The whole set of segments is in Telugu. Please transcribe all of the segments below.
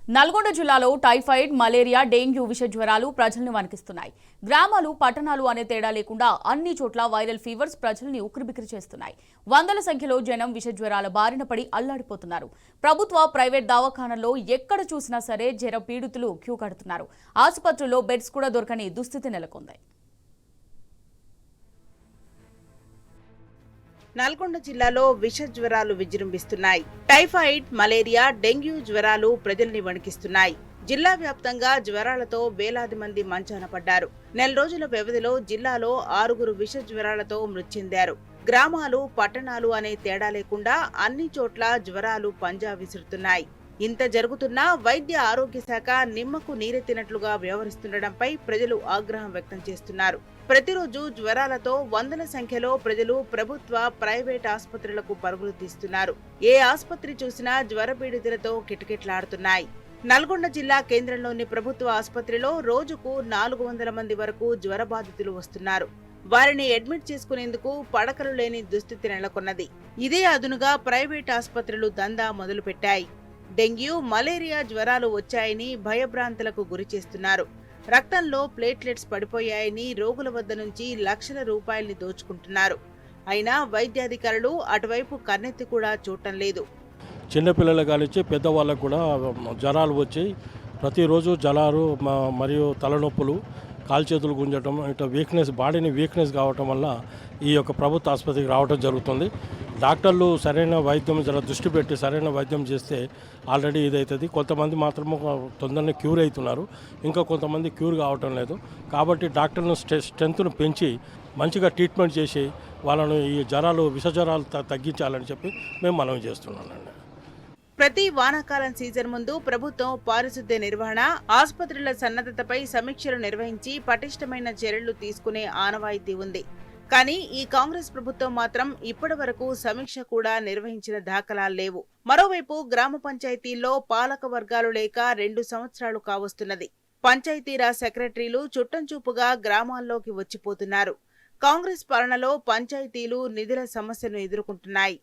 నల్గొండ జిల్లాలో టైఫాయిడ్, మలేరియా, డెంగ్యూ విష జ్వరాలు ప్రజల్ని వణికిస్తున్నాయి. గ్రామాలు, పట్టణాలు అనే తేడా లేకుండా అన్ని చోట్ల వైరల్ ఫీవర్స్ ప్రజల్ని ఉక్కిరిబిక్కిరి చేస్తున్నాయి. వందల సంఖ్యలో జనం విష జ్వరాల బారిన పడి అల్లాడిపోతున్నారు. ప్రభుత్వ, ప్రైవేట్ దవాఖానల్లో ఎక్కడ చూసినా సరే జ్వర పీడితులు క్యూ కడుతున్నారు. ఆసుపత్రుల్లో బెడ్స్ కూడా దొరకని దుస్థితి నెలకొంది. నల్గొండ జిల్లాలో విష జ్వరాలు విజృంభిస్తున్నాయి. టైఫాయిడ్, మలేరియా, డెంగ్యూ జ్వరాలు ప్రజల్ని వణికిస్తున్నాయి. జిల్లా వ్యాప్తంగా జ్వరాలతో వేలాది మంది మంచాన పడ్డారు. నెల రోజుల వ్యవధిలో జిల్లాలో 6 విష జ్వరాలతో మృతి చెందారు. గ్రామాలు, పట్టణాలు అనే తేడా లేకుండా అన్ని చోట్ల జ్వరాలు పంజా విసురుతున్నాయి. ఇంత జరుగుతున్నా వైద్య ఆరోగ్య శాఖ నిమ్మకు నీరెత్తినట్లుగా వ్యవహరిస్తుండటంపై ప్రజలు ఆగ్రహం వ్యక్తం చేస్తున్నారు. ప్రతిరోజు జ్వరాలతో వందల సంఖ్యలో ప్రజలు ప్రభుత్వ, ప్రైవేట్ ఆసుపత్రులకు పరుగులు తీస్తున్నారు. ఏ ఆసుపత్రి చూసినా జ్వర పీడితులతో కిటకిటలాడుతున్నాయి. నల్గొండ జిల్లా కేంద్రంలోని ప్రభుత్వ ఆసుపత్రిలో రోజుకు 400 మంది వరకు జ్వర బాధితులు వస్తున్నారు. వారిని అడ్మిట్ చేసుకునేందుకు పడకలు లేని దుస్థితి నెలకొన్నది. ఇదే అదునుగా ప్రైవేట్ ఆసుపత్రులు దందా మొదలుపెట్టాయి. డెంగ్యూ, మలేరియా జ్వరాలు వచ్చాయని భయభ్రాంతులకు గురి చేస్తున్నారు. రక్తంలో ప్లేట్లెట్స్ పడిపోయాయని రోగుల వద్ద నుంచి లక్షల రూపాయల్ని దోచుకుంటున్నారు. అయినా వైద్యాధికారులు అటువైపు కన్నెత్తి కూడా చూడటం లేదు. చిన్నపిల్లలు కానిచ్చి పెద్దవాళ్ళకు కూడా జ్వరాలు వచ్చి ప్రతిరోజు జ్వరాలు మరియు తలనొప్పులు, కాలు చేతులు గుంజటం, ఇట్లా బాడీని వీక్నెస్ కావటం వల్ల ఈ యొక్క ప్రభుత్వ ఆసుపత్రికి రావడం జరుగుతుంది. డాక్టర్లు సరైన వైద్యం దృష్టి పెట్టి సరైన వైద్యం చేస్తే ఆల్రెడీ ఇదవుతుంది. కొంతమంది మాత్రము తొందరనే క్యూర్ అవుతున్నారు, ఇంకా కొంతమంది క్యూర్ కావటం లేదు. కాబట్టి డాక్టర్లు స్ట్రెంత్ను పెంచి మంచిగా ట్రీట్మెంట్ చేసి వాళ్ళను ఈ జ్వరాలు, విష జ్వరాలు తగ్గించాలని చెప్పి మేము మనవి చేస్తున్నామండి. ప్రతి వానాకాలం సీజన్ ముందు ప్రభుత్వం పారిశుద్ధ్య నిర్వహణ, ఆసుపత్రుల సన్నద్ధతపై సమీక్షలు నిర్వహించి పటిష్టమైన చర్యలు తీసుకునే ఆనవాయితీ ఉంది. కానీ ఈ కాంగ్రెస్ ప్రభుత్వం మాత్రం ఇప్పటి వరకు సమీక్ష కూడా నిర్వహించిన దాఖలాలు లేవు. మరోవైపు గ్రామ పంచాయతీల్లో పాలక వర్గాలు లేక 2 సంవత్సరాలు కావస్తున్నది. పంచాయతీరాజ్ సెక్రటరీలు చుట్టంచూపుగా గ్రామాల్లోకి వచ్చిపోతున్నారు. కాంగ్రెస్ పాలనలో పంచాయతీలు నిధుల సమస్యను ఎదుర్కొంటున్నాయి.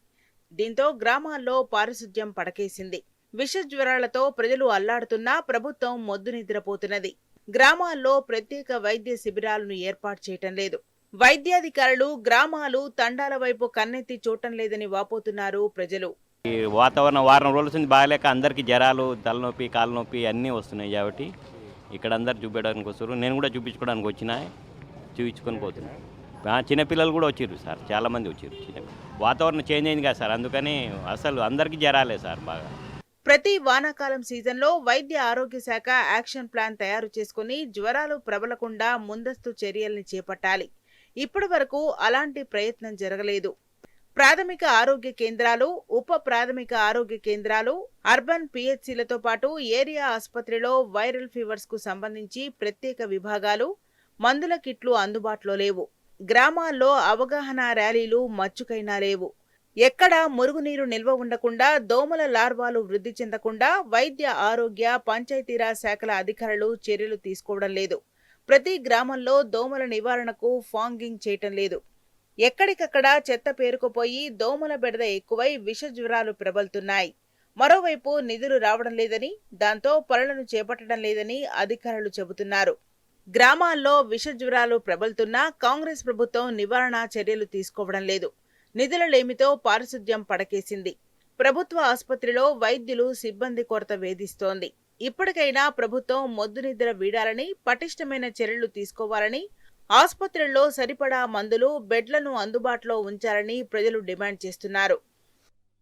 దీంతో గ్రామాల్లో పారిశుధ్యం పడకేసింది. విష జ్వరాలతో ప్రజలు అల్లాడుతున్నా ప్రభుత్వం మొద్దు నిద్రపోతున్నది. గ్రామాల్లో ప్రత్యేక వైద్య శిబిరాలను ఏర్పాటు చేయటం లేదు. వైద్యాధికారులు గ్రామాలు, తండాల వైపు కన్నెత్తి చూడటం లేదని వాపోతున్నారు ప్రజలు. ఈ వాతావరణం వారం రోజుల నుంచి బాగాలేక అందరికీ జ్వరాలు, తలనొప్పి, కాలు నొప్పి అన్నీ వస్తున్నాయి. కాబట్టి ఇక్కడ అందరు చూపించడానికి వస్తారు. నేను కూడా చూపించుకోవడానికి వచ్చినా, చూపించుకొని పోతున్నాను. చిన్నపిల్లలు కూడా వచ్చారు సార్, చాలామంది వచ్చారు. వాతావరణం చేంజ్ అయింది కదా సార్, అందుకని అసలు అందరికీ జ్వరాలే సార్ బాగా. ప్రతి వానాకాలం సీజన్లో వైద్య ఆరోగ్య శాఖ యాక్షన్ ప్లాన్ తయారు చేసుకుని జ్వరాలు ప్రబలకుండా ముందస్తు చర్యల్ని చేపట్టాలి. ఇప్పటి వరకు అలాంటి ప్రయత్నం జరగలేదు. ప్రాథమిక ఆరోగ్య కేంద్రాలు, ఉప ప్రాథమిక ఆరోగ్య కేంద్రాలు, అర్బన్ పిహెచ్సిలతో పాటు ఏరియా ఆసుపత్రిలో వైరల్ ఫీవర్స్ కు సంబంధించి ప్రత్యేక విభాగాలు, మందుల కిట్లు అందుబాటులో లేవు. గ్రామాల్లో అవగాహన ర్యాలీలు మచ్చుకైనా లేవు. ఎక్కడా మురుగునీరు నిల్వ ఉండకుండా, దోమల లార్వాలు వృద్ధి చెందకుండా వైద్య ఆరోగ్య, పంచాయతీరాజ్ శాఖల అధికారులు చర్యలు తీసుకోవడం లేదు. ప్రతి గ్రామంలో దోమల నివారణకు ఫాంగింగ్ చేయటం లేదు. ఎక్కడికక్కడ చెత్త పేరుకుపోయి దోమల బెడద ఎక్కువై విష జ్వరాలు ప్రబలుతున్నాయి. మరోవైపు నిధులు రావడం లేదని, దాంతో పనులను చేపట్టడం లేదని అధికారులు చెబుతున్నారు. గ్రామాల్లో విష జ్వరాలు ప్రబలుతున్నా కాంగ్రెస్ ప్రభుత్వం నివారణ చర్యలు తీసుకోవడం లేదు. నిధుల లేమితో పారిశుధ్యం పడకేసింది. ప్రభుత్వ ఆసుపత్రిలో వైద్యులు, సిబ్బంది కొరత వేధిస్తోంది. ఇప్పటికైనా ప్రభుత్వం మొద్దు నిద్ర వీడాలని, పటిష్టమైన చర్యలు తీసుకోవాలని, ఆసుపత్రుల్లో సరిపడా మందులు, బెడ్లను అందుబాటులో ఉంచాలని ప్రజలు డిమాండ్ చేస్తున్నారు.